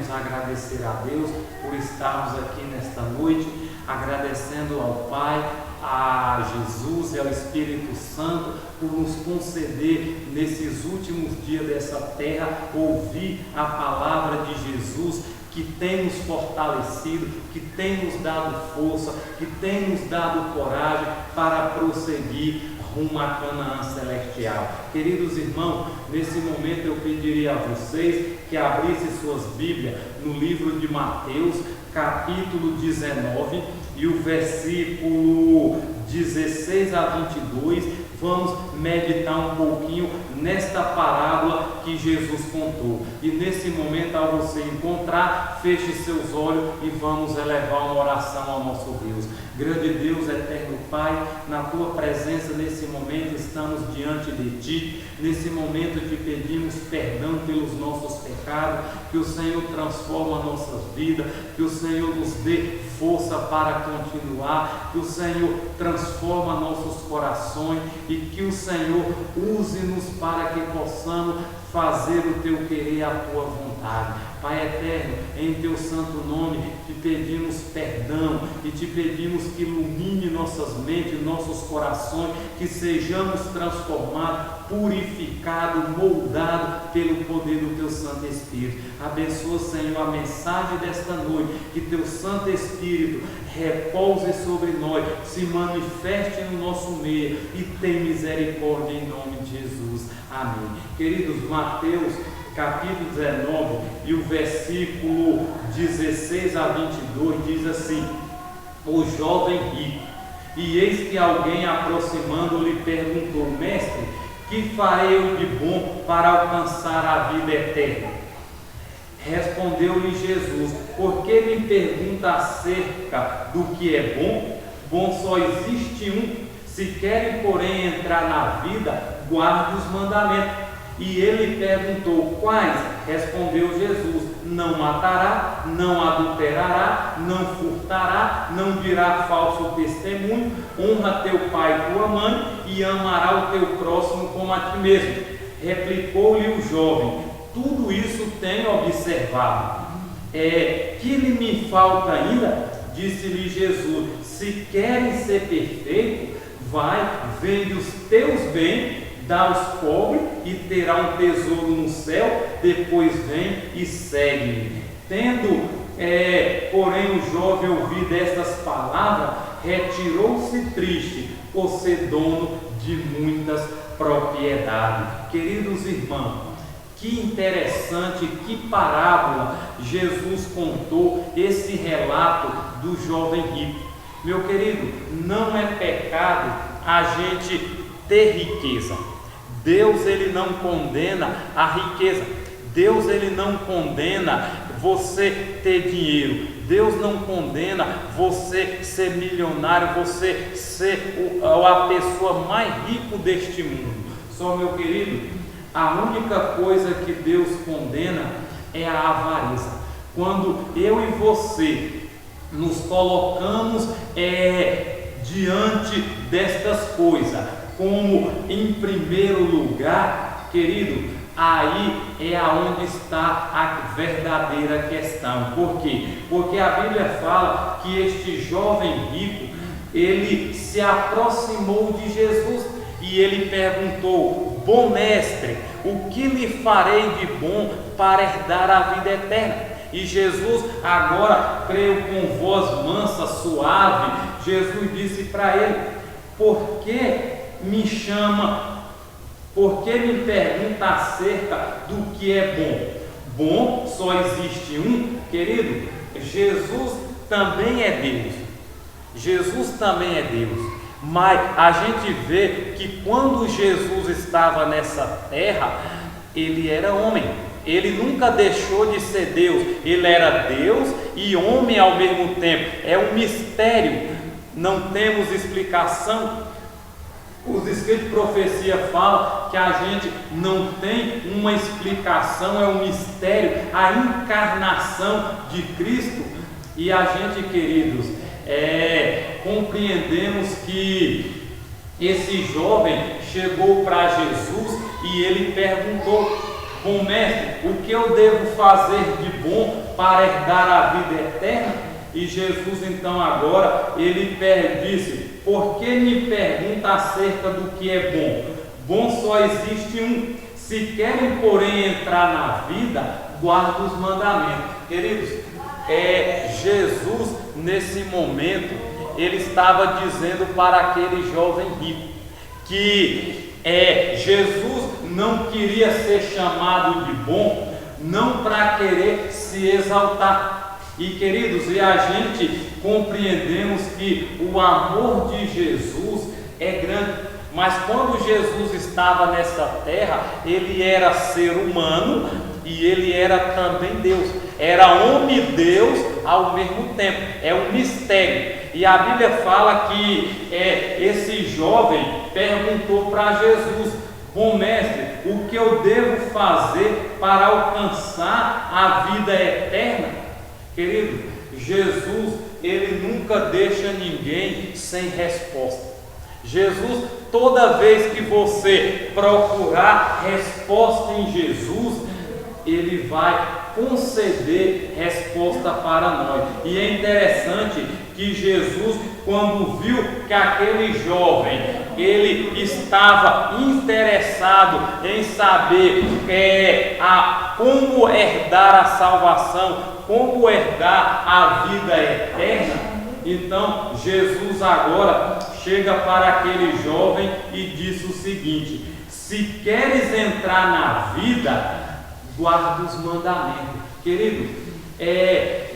queremos agradecer a Deus por estarmos aqui nesta noite, agradecendo ao Pai, a Jesus e ao Espírito Santo por nos conceder nesses últimos dias dessa terra ouvir a palavra de Jesus, que tem nos fortalecido, que tem nos dado força, que tem nos dado coragem para prosseguir rumo à Canaã celestial. Queridos irmãos, nesse momento eu pediria a vocês que abrissem suas Bíblias no livro de Mateus, capítulo 19, e o versículo 16 a 22, vamos meditar um pouquinho nesta parábola que Jesus contou. E nesse momento, ao você encontrar, feche seus olhos e vamos elevar uma oração ao nosso Deus. Grande Deus, eterno Pai, na Tua presença nesse momento estamos diante de Ti. Nesse momento te pedimos perdão pelos nossos pecados, que o Senhor transforma nossas vidas, que o Senhor nos dê força para continuar, que o Senhor transforma nossos corações e que o Senhor use-nos para que possamos fazer o Teu querer, a Tua vontade. Pai eterno, em Teu santo nome, te pedimos perdão e te pedimos que ilumine nossas mentes, nossos corações, que sejamos transformados, purificados, moldados pelo poder do Teu Santo Espírito. Abençoa, Senhor, a mensagem desta noite, que Teu Santo Espírito repouse sobre nós, se manifeste no nosso meio e tem misericórdia em nome de Jesus. Amém. Queridos, Mateus capítulo 19 e o versículo 16 a 22 diz assim: o jovem rico. E eis que alguém, aproximando, lhe perguntou: mestre, que farei eu de bom para alcançar a vida eterna? Respondeu-lhe Jesus: por que me pergunta acerca do que é bom? Bom só existe um. Se querem, porém, entrar na vida, guarde os mandamentos. E ele perguntou: quais? Respondeu Jesus: não matará, não adulterará, não furtará, não dirá falso testemunho, honra teu pai e tua mãe, e amará o teu próximo como a ti mesmo. Replicou-lhe o jovem: tudo isso tenho observado. Que lhe me falta ainda? Disse-lhe Jesus: se queres ser perfeito, vai, vende os teus bens, dá aos pobres e terá um tesouro no céu, depois vem e segue-me. Tendo, porém, o jovem ouvido estas palavras, retirou-se triste, por ser dono de muitas propriedades. Queridos irmãos, que interessante, que parábola Jesus contou esse relato do jovem rico. Meu querido, não é pecado a gente ter riqueza. Deus, ele não condena a riqueza. Deus, ele não condena você ter dinheiro. Deus não condena você ser milionário, você ser a pessoa mais rica deste mundo. Só, meu querido, a única coisa que Deus condena é a avareza. Quando eu e você nos colocamos diante destas coisas como em primeiro lugar, querido, aí é aonde está a verdadeira questão. Por quê? Porque a Bíblia fala que este jovem rico, ele se aproximou de Jesus e ele perguntou: bom mestre, o que lhe farei de bom para herdar a vida eterna? E Jesus, agora, creio com voz mansa, suave, Jesus disse para ele: por que me chama, por que me pergunta acerca do que é bom? Bom só existe um, querido. Jesus também é Deus. Jesus também é Deus. Mas a gente vê que quando Jesus estava nessa terra, ele era homem. Ele nunca deixou de ser Deus. Ele era Deus e homem ao mesmo tempo. É um mistério. Não temos explicação. Os escritos de profecia falam que a gente não tem uma explicação, é um mistério, a encarnação de Cristo. E a gente, queridos, compreendemos que esse jovem chegou para Jesus e ele perguntou: bom mestre, o que eu devo fazer de bom para herdar a vida eterna? E Jesus então agora, ele disse: por que me pergunta acerca do que é bom? Bom só existe um. Se querem, porém, entrar na vida, guarda os mandamentos. Queridos, Jesus, nesse momento, ele estava dizendo para aquele jovem rico que Jesus não queria ser chamado de bom, não para querer se exaltar. E queridos, e a gente compreendemos que o amor de Jesus é grande. Mas quando Jesus estava nessa terra, ele era ser humano e ele era também Deus. Era homem e Deus ao mesmo tempo. É um mistério. E a Bíblia fala que esse jovem perguntou para Jesus: bom mestre, o que eu devo fazer para alcançar a vida eterna? Querido, Jesus, ele nunca deixa ninguém sem resposta. Jesus, toda vez que você procurar resposta em Jesus, ele vai conceder resposta para nós. E é interessante que Jesus, quando viu que aquele jovem, ele estava interessado em saber como herdar a salvação, como herdar a vida eterna, então Jesus agora chega para aquele jovem e diz o seguinte: se queres entrar na vida, guarda os mandamentos. Querido,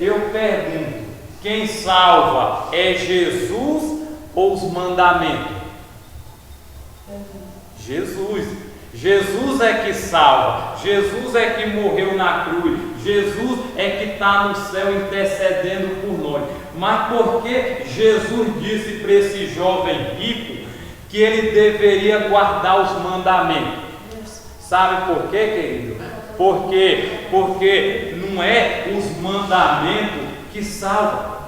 eu pergunto, quem salva é Jesus ou os mandamentos? Jesus. Jesus é que salva, Jesus é que morreu na cruz, Jesus é que está no céu intercedendo por nós. Mas por que Jesus disse para esse jovem rico que ele deveria guardar os mandamentos? Sabe por quê, querido? Porque não é os mandamentos que salvam,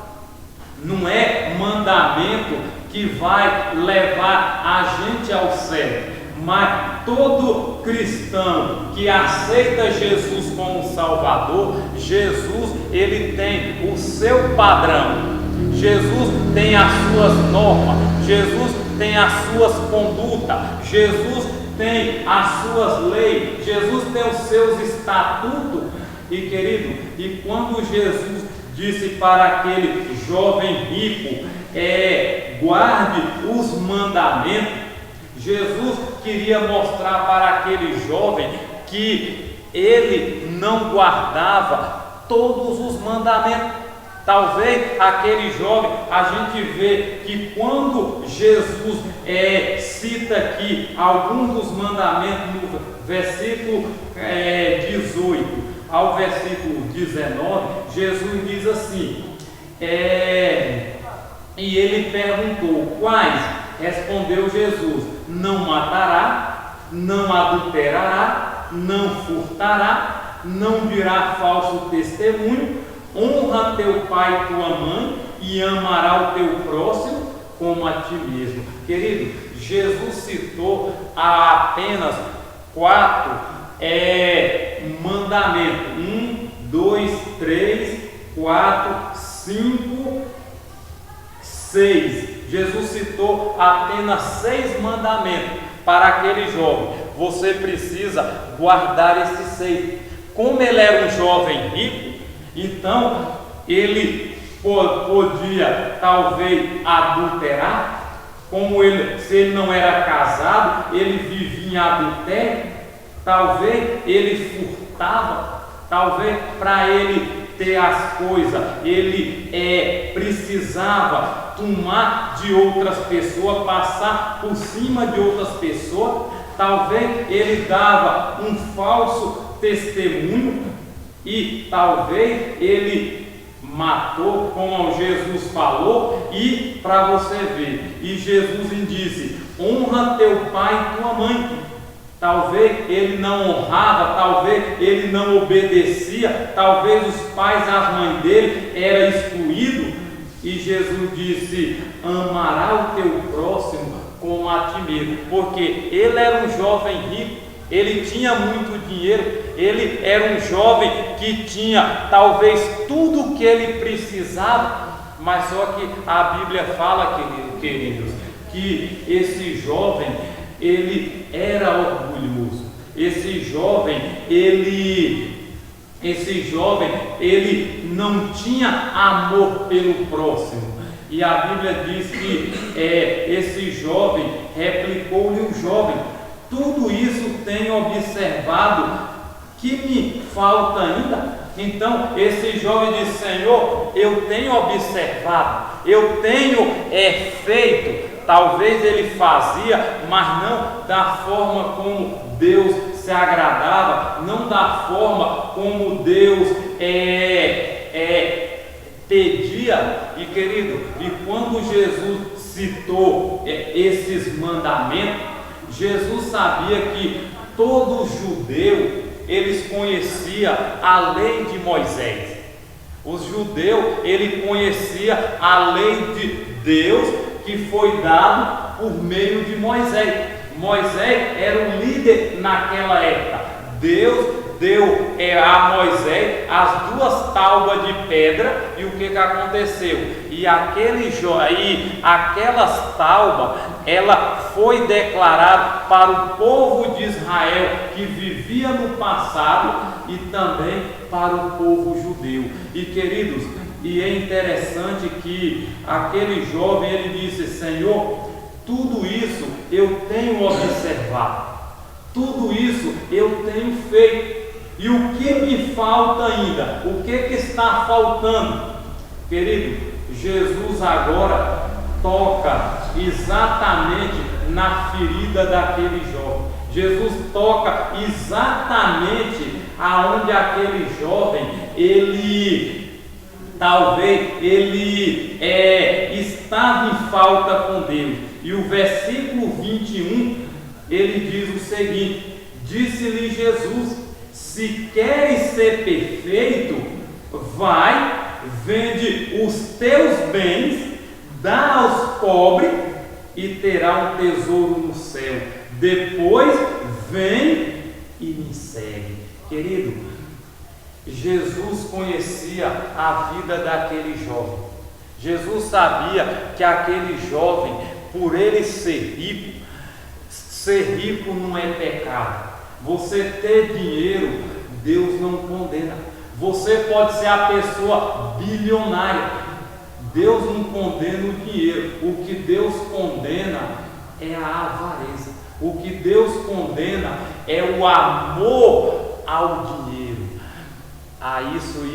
não é mandamento que vai levar a gente ao céu. Mas todo cristão que aceita Jesus como Salvador, Jesus, ele tem o seu padrão, Jesus tem as suas normas, Jesus tem as suas condutas, Jesus tem as suas leis, Jesus tem os seus estatutos. E querido, e quando Jesus disse para aquele jovem rico, guarde os mandamentos, Jesus queria mostrar para aquele jovem que ele não guardava todos os mandamentos. Talvez aquele jovem, a gente vê que quando Jesus cita aqui alguns dos mandamentos no versículo 18 ao versículo 19, Jesus diz assim, e ele perguntou: quais? Respondeu Jesus: não matará, não adulterará, não furtará, não dirá falso testemunho, honra teu pai e tua mãe e amará o teu próximo como a ti mesmo. Querido, Jesus citou apenas 4 mandamentos: 1, 2, 3, 4, 5, 6. Jesus citou apenas 6 mandamentos para aquele jovem. Você precisa guardar esses 6. Como ele era um jovem rico, então ele podia talvez adulterar. Se ele não era casado, ele vivia em adultério. Talvez ele furtava. Talvez para ele ter as coisas, ele precisava tomar de outras pessoas, passar por cima de outras pessoas. Talvez ele dava um falso testemunho e talvez ele matou, como Jesus falou. E para você ver, e Jesus disse: honra teu pai e tua mãe. Talvez ele não honrava, talvez ele não obedecia, talvez os pais e as mães dele eram excluídos. E Jesus disse: amará o teu próximo como a ti mesmo. Porque ele era um jovem rico, ele tinha muito dinheiro, ele era um jovem que tinha talvez tudo o que ele precisava, mas só que a Bíblia fala, queridos, que esse jovem, ele era orgulhoso, esse jovem, ele não tinha amor pelo próximo. E a Bíblia diz que esse jovem replicou-lhe o jovem: tudo isso tenho observado, que me falta ainda? Então esse jovem disse: Senhor, eu tenho observado, eu tenho feito. Talvez ele fazia, mas não da forma como Deus se agradava, não da forma como Deus pedia. E querido, e quando Jesus citou esses mandamentos, Jesus sabia que todo judeu, eles conheciam a lei de Moisés. Os judeus, ele conhecia a lei de Deus, que foi dado por meio de Moisés. Moisés era o líder naquela época. Deus deu a Moisés as 2 tábuas de pedra, e o que aconteceu? E aquelas tábuas, ela foi declarada para o povo de Israel que vivia no passado e também para o povo judeu. E queridos, e é interessante que aquele jovem, ele disse: Senhor, tudo isso eu tenho observado, tudo isso eu tenho feito, e o que me falta ainda? O que está faltando? Querido, Jesus agora toca exatamente na ferida daquele jovem. Jesus toca exatamente aonde aquele jovem, talvez ele estava em falta com Deus. E o versículo 21, ele diz o seguinte: disse-lhe Jesus: se queres ser perfeito, vai, vende os teus bens, dá aos pobres e terá um tesouro no céu. Depois vem e me segue. Querido, Jesus conhecia a vida daquele jovem. Jesus sabia que aquele jovem, por ele ser rico não é pecado. Você ter dinheiro, Deus não condena. Você pode ser a pessoa bilionária, Deus não condena o dinheiro. O que Deus condena é a avareza. O que Deus condena é o amor ao dinheiro.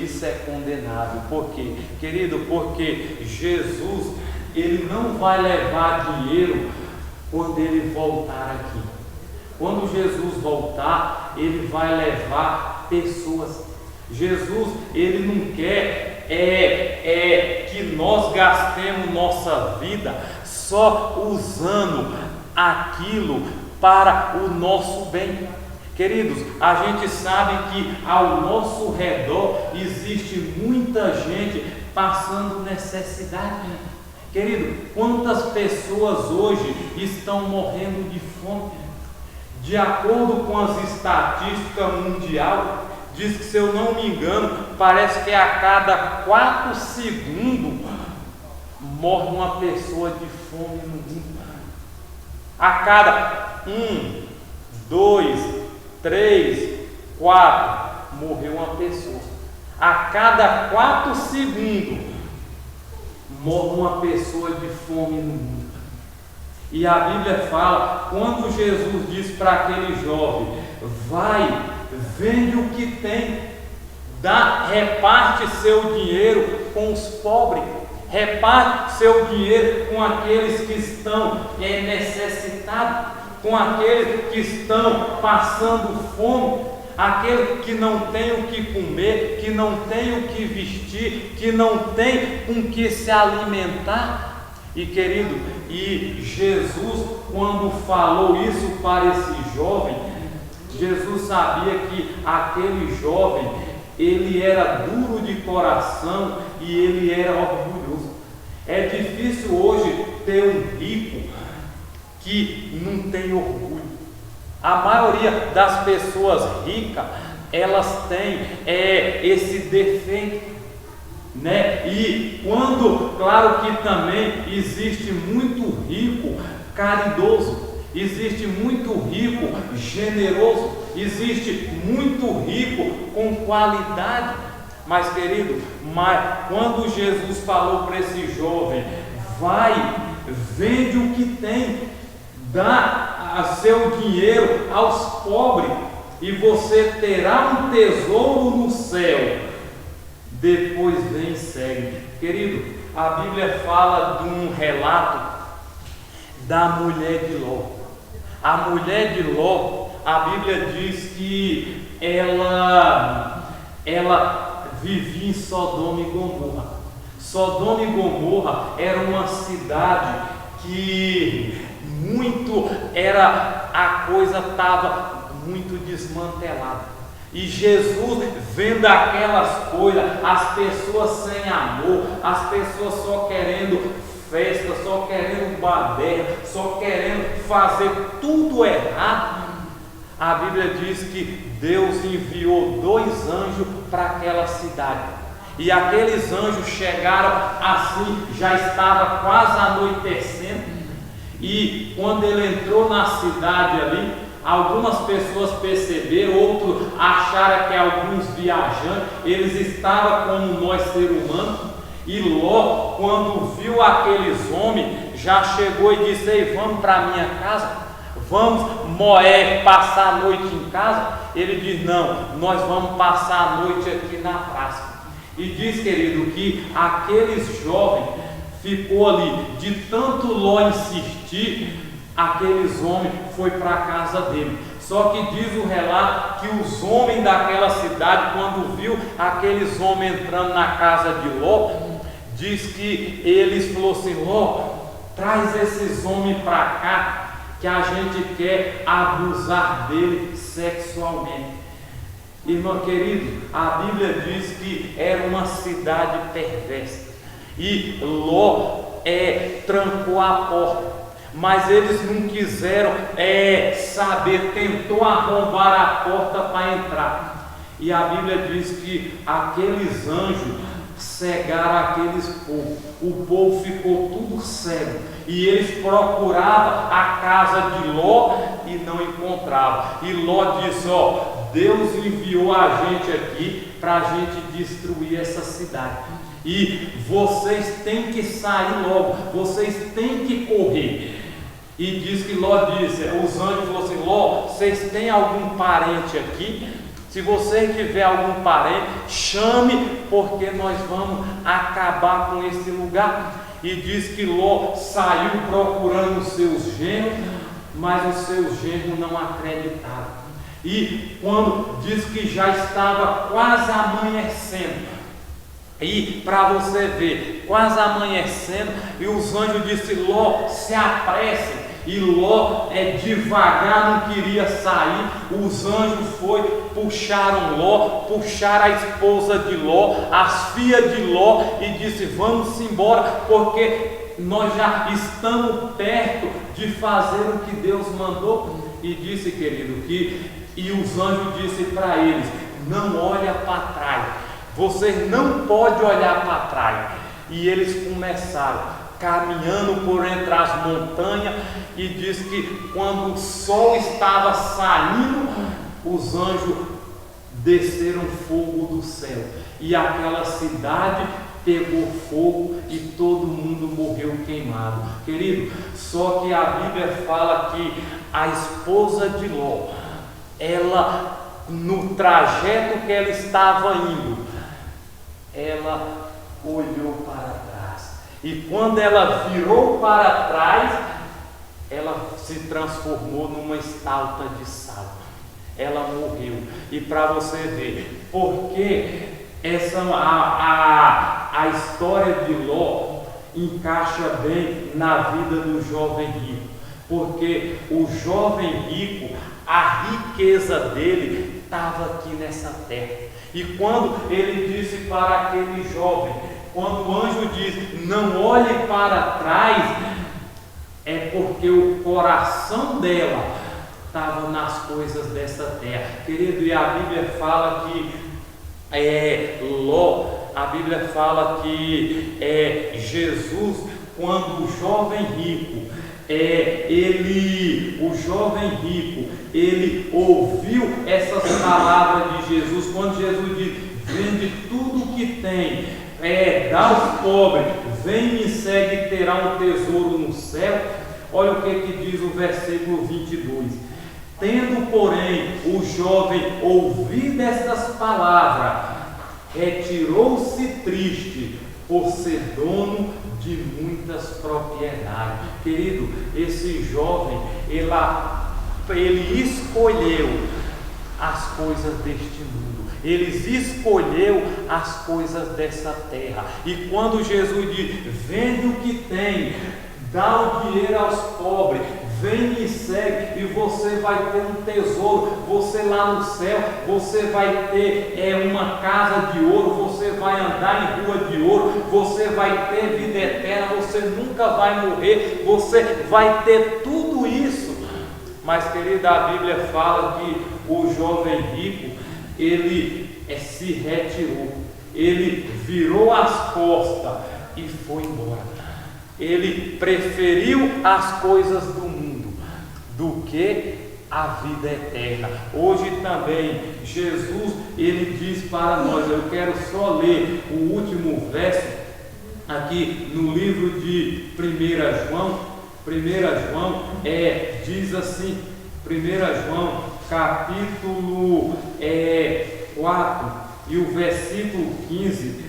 Isso é condenável. Por quê? Querido, porque Jesus, ele não vai levar dinheiro quando ele voltar aqui. Quando Jesus voltar, ele vai levar pessoas. Jesus, ele não quer que nós gastemos nossa vida só usando aquilo para o nosso bem. Queridos, a gente sabe que ao nosso redor existe muita gente passando necessidade. Querido, quantas pessoas hoje estão morrendo de fome? De acordo com as estatísticas mundiais, diz que, se eu não me engano, parece que a cada 4 segundos morre uma pessoa de fome no mundo. A cada 1, 2, 3, 4 morreu uma pessoa. A cada 4 segundos morre uma pessoa de fome no mundo. E a Bíblia fala, quando Jesus diz para aquele jovem: vai, vende o que tem, reparte seu dinheiro com os pobres, reparte seu dinheiro com aqueles que estão necessitados, com aqueles que estão passando fome, aquele que não tem o que comer, que não tem o que vestir, que não tem com que se alimentar. E querido, e Jesus, quando falou isso para esse jovem, Jesus sabia que aquele jovem, ele era duro de coração e ele era orgulhoso. É difícil hoje ter um rico que não tem orgulho. A maioria das pessoas ricas, elas têm esse defeito, né? E quando, claro que também existe muito rico caridoso, existe muito rico generoso, existe muito rico com qualidade. Mas querido, quando Jesus falou para esse jovem, vai, vende o que tem, dá seu dinheiro aos pobres, e você terá um tesouro no céu, depois vem e segue. Querido, a Bíblia fala de um relato da mulher de Ló. A mulher de Ló, a Bíblia diz que ela vivia em Sodoma e Gomorra. Sodoma e Gomorra era uma cidade que a coisa estava muito desmantelada. E Jesus, vendo aquelas coisas, as pessoas sem amor, as pessoas só querendo festa, só querendo baderna, só querendo fazer tudo errado, a Bíblia diz que Deus enviou 2 anjos para aquela cidade. E aqueles anjos chegaram assim, já estava quase anoitecendo. E quando ele entrou na cidade ali, algumas pessoas perceberam, outros acharam que alguns viajantes, eles estavam como nós seres humanos. E Ló, quando viu aqueles homens, já chegou e disse: ei, vamos para a minha casa, vamos passar a noite em casa. Ele diz: não, nós vamos passar a noite aqui na praça. E diz, querido, que aqueles jovens ficou ali, de tanto Ló insistir, aqueles homens foi para a casa dele. Só que diz o relato que os homens daquela cidade, quando viu aqueles homens entrando na casa de Ló, diz que eles falaram assim: Ló, traz esses homens para cá, que a gente quer abusar dele sexualmente. Irmão querido, a Bíblia diz que era uma cidade perversa. E Ló trancou a porta, mas eles não quiseram saber, tentou arrombar a porta para entrar. E a Bíblia diz que aqueles anjos cegaram aqueles povos, o povo ficou tudo cego, e eles procuravam a casa de Ló e não encontravam. E Ló disse: ó, Deus enviou a gente aqui para a gente destruir essa cidade, e vocês têm que sair logo, vocês têm que correr. E diz que Ló disse, os anjos falaram assim: Ló, vocês têm algum parente aqui? Se você tiver algum parente, chame, porque nós vamos acabar com esse lugar. E diz que Ló saiu procurando os seus genros, mas os seus genros não acreditaram. E quando diz que já estava quase amanhecendo, e para você ver, quase amanhecendo, e os anjos disseram: Ló, se apresse. E Ló devagar, não queria sair. Os anjos puxaram Ló, puxaram a esposa de Ló, as filhas de Ló, e disse: vamos embora, porque nós já estamos perto de fazer o que Deus mandou. E disse, querido, e os anjos disseram para eles: não olha para trás, vocês não podem olhar para trás. E eles começaram caminhando por entre as montanhas, e diz que quando o sol estava saindo, os anjos desceram fogo do céu, e aquela cidade pegou fogo e todo mundo morreu queimado. Querido, só que a Bíblia fala que a esposa de Ló, ela, no trajeto que ela estava indo, ela olhou para trás. E quando ela virou para trás, ela se transformou numa estátua de sal. Ela morreu. E para você ver, porque a história de Ló encaixa bem na vida do jovem rico. Porque o jovem rico, a riqueza dele estava aqui nessa terra. E quando ele disse para aquele jovem, quando o anjo diz: não olhe para trás, é porque o coração dela estavam nas coisas dessa terra. Querido, e a Bíblia fala que a Bíblia fala que Jesus, quando o jovem rico, ele ouviu essas palavras de Jesus, quando Jesus diz: vende tudo o que tem, dá aos pobres, vem me segue e terá um tesouro no céu. Olha o que diz o versículo 22. Tendo, porém, o jovem ouvido estas palavras, retirou-se triste, por ser dono de muitas propriedades. Querido, esse jovem, ele escolheu as coisas deste mundo, ele escolheu as coisas dessa terra. E quando Jesus diz: vende o que tem, dá o dinheiro aos pobres, vem e segue, e você vai ter um tesouro. Você lá no céu, você vai ter uma casa de ouro, você vai andar em rua de ouro, você vai ter vida eterna, você nunca vai morrer, você vai ter tudo isso. Mas, querida, a Bíblia fala que o jovem rico, ele se retirou, ele virou as costas e foi embora. Ele preferiu as coisas do mundo do que a vida eterna. Hoje também Jesus, ele diz para nós, eu quero só ler o último verso aqui no livro de 1 João, diz assim, 1 João capítulo 4 e o versículo 15,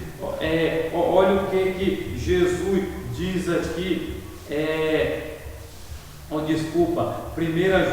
olha o que Jesus diz aqui, 1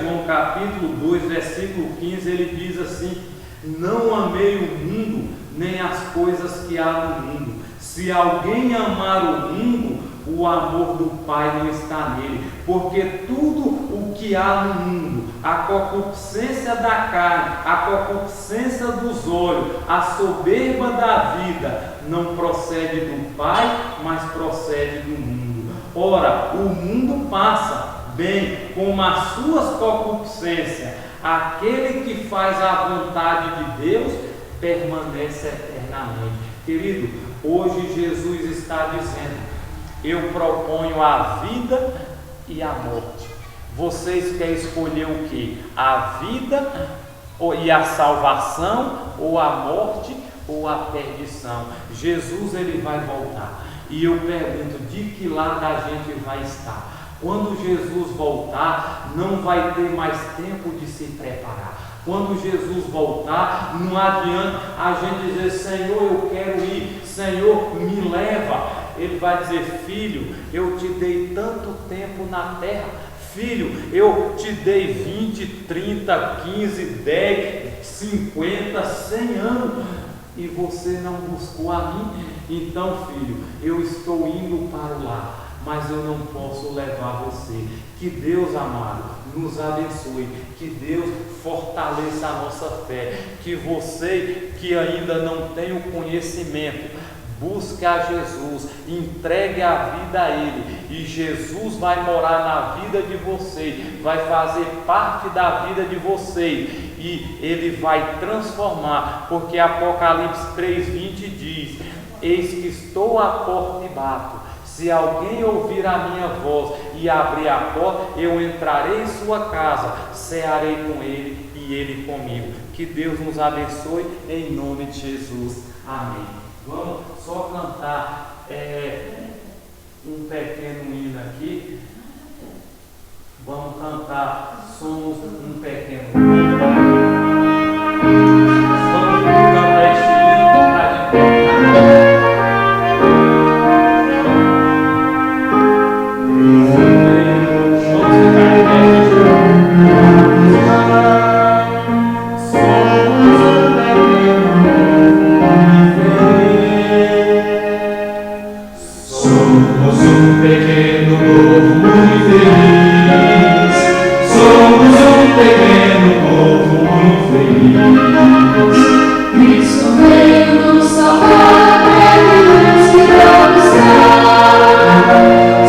João capítulo 2, versículo 15, ele diz assim: não amei o mundo, nem as coisas que há no mundo. Se alguém amar o mundo, o amor do Pai não está nele, porque tudo o que há no mundo, a concupiscência da carne, a concupiscência dos olhos, a soberba da vida, não procede do Pai, mas procede do mundo. Ora, o mundo passa, bem como as suas concupiscências. Aquele que faz a vontade de Deus permanece eternamente. Querido, hoje Jesus está dizendo: eu proponho a vida e a morte. Vocês querem escolher o que? A vida e a salvação, ou a morte ou a perdição? Jesus, ele vai voltar. E eu pergunto, de que lado a gente vai estar? Quando Jesus voltar, não vai ter mais tempo de se preparar. Quando Jesus voltar, não adianta a gente dizer: Senhor, eu quero ir, Senhor, me leva. Ele vai dizer: filho, eu te dei tanto tempo na terra, filho, eu te dei 20, 30, 15, 10, 50, 100 anos, e você não buscou a mim. Então, filho, eu estou indo para lá, mas eu não posso levar você. Que Deus, amado, nos abençoe, que Deus fortaleça a nossa fé, que você que ainda não tem o conhecimento, busque a Jesus, entregue a vida a Ele, e Jesus vai morar na vida de vocês, vai fazer parte da vida de vocês, e Ele vai transformar, porque Apocalipse 3:20 diz: eis que estou à porta e bato. Se alguém ouvir a minha voz e abrir a porta, eu entrarei em sua casa, cearei com ele e ele comigo. Que Deus nos abençoe em nome de Jesus. Amém. Vamos só cantar um pequeno hino aqui. Vamos cantar Somos um Pequeno Hino. Vamos cantar este hino para a gente cantar.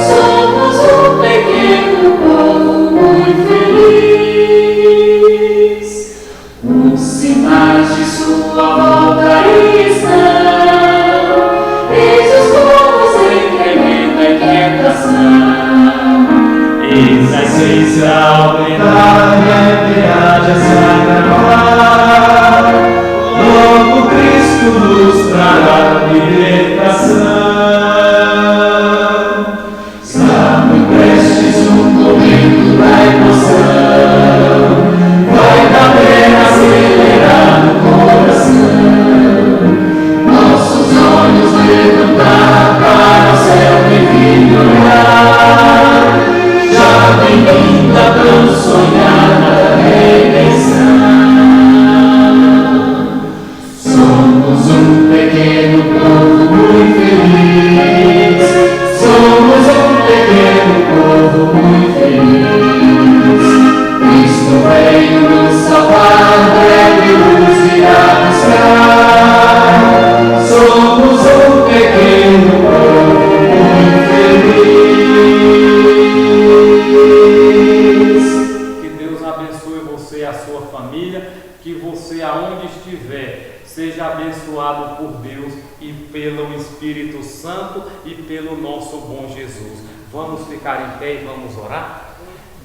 Somos um pequeno povo muito feliz. feliz, a essência plenária que haja se agravar. Logo Cristo nos trará libertação. Está muito prestes um momento da emoção, vai caber acelerar no coração. Nossos olhos levantar para o céu divino olhar, já bem-vinda tão sonhada redenção. Somos um pequeno povo muito feliz, somos um pequeno povo muito feliz. Cristo veio nos salvar, breve luz irá buscar. Somos um pequeno povo muito feliz. Que Deus abençoe você e a sua família, que você aonde estiver seja abençoado por Deus e pelo Espírito Santo e pelo nosso bom Jesus. Vamos ficar em pé e vamos orar?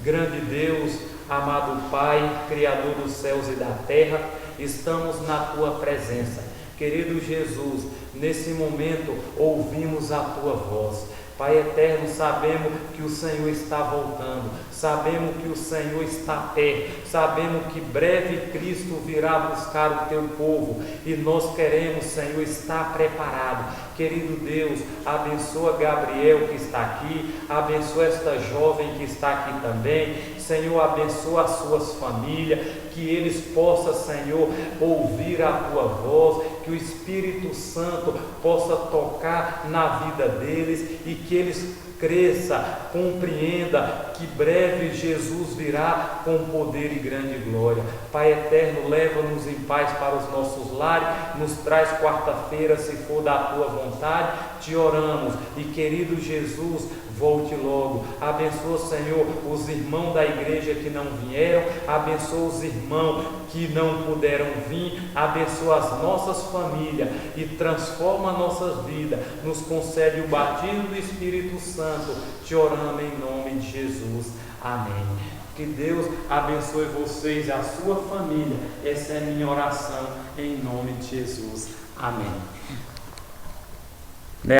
Grande Deus, amado Pai, Criador dos céus e da terra, estamos na Tua presença. Querido Jesus, nesse momento ouvimos a Tua voz. Pai eterno, sabemos que o Senhor está voltando, sabemos que o Senhor está perto, sabemos que breve Cristo virá buscar o Teu povo e nós queremos, Senhor, estar preparado. Querido Deus, abençoa Gabriel que está aqui, abençoa esta jovem que está aqui também. Senhor, abençoa as suas famílias, que eles possam, Senhor, ouvir a Tua voz, que o Espírito Santo possa tocar na vida deles e que eles cresça, compreenda que breve Jesus virá com poder e grande glória. Pai eterno, leva-nos em paz para os nossos lares, nos traz quarta-feira, se for da Tua vontade, te oramos. E querido Jesus, volte logo. Abençoa, Senhor, os irmãos da igreja que não vieram, abençoa os irmãos que não puderam vir, abençoa as nossas famílias e transforma a nossas vidas, nos concede o batismo do Espírito Santo. Te oramos em nome de Jesus. Amém. Que Deus abençoe vocês e a sua família. Essa é a minha oração em nome de Jesus. Amém.